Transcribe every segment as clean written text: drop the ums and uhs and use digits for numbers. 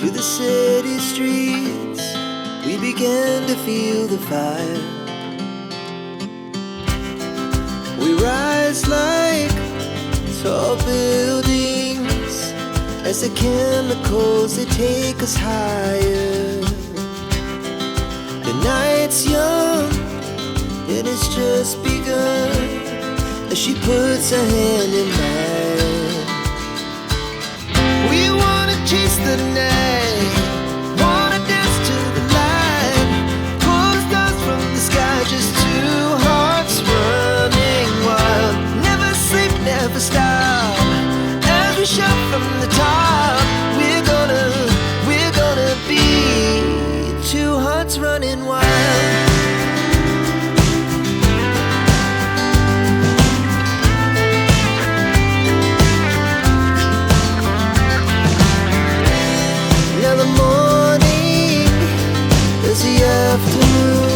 to the city streets, we began to feel the fire. We rise like tall buildings as the chemicals, they take us higher. The night's young and it's just begun as she puts her hand in mine. We wanna chase the night, wanna dance to the light, pull stars from the sky, just two hearts running wild. Never sleep, never stop, as we shout from the top. We're gonna be two hearts running wild. Now the morning is the afternoon,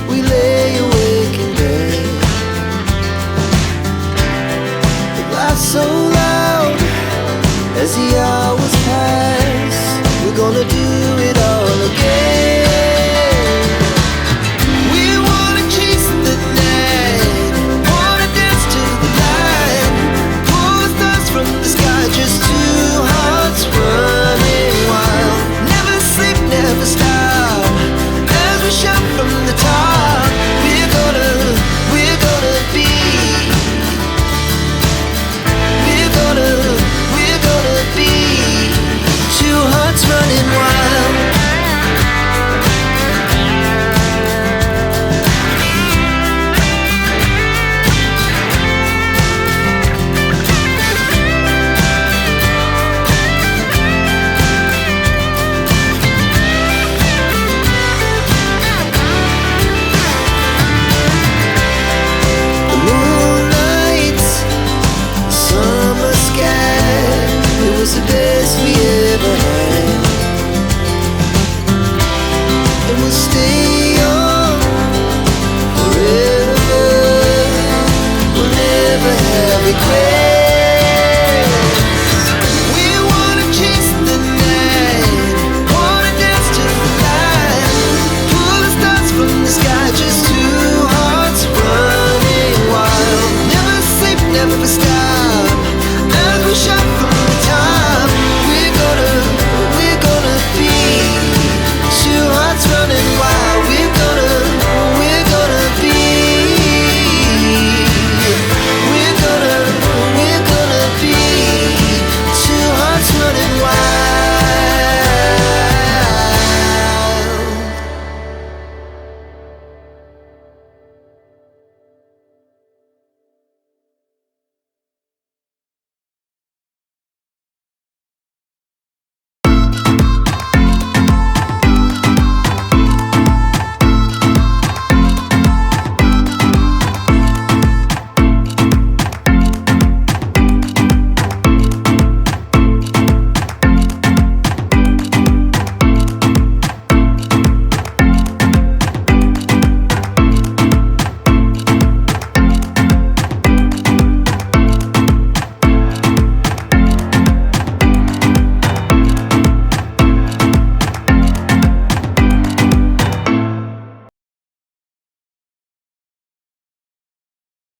we lay awake in bed. The laughs so loud as the hours pass, we're gonna do it all again. We wanna chase the night, wanna dance to the light, pull stars from the sky, just two hearts running wild. Never sleep, never stop, as we shout from the top. We're gonna be, we're gonna be two hearts running wild. The moonlight, summer sky, it was the best we ever had. And we'll stay on forever, we'll never have regret.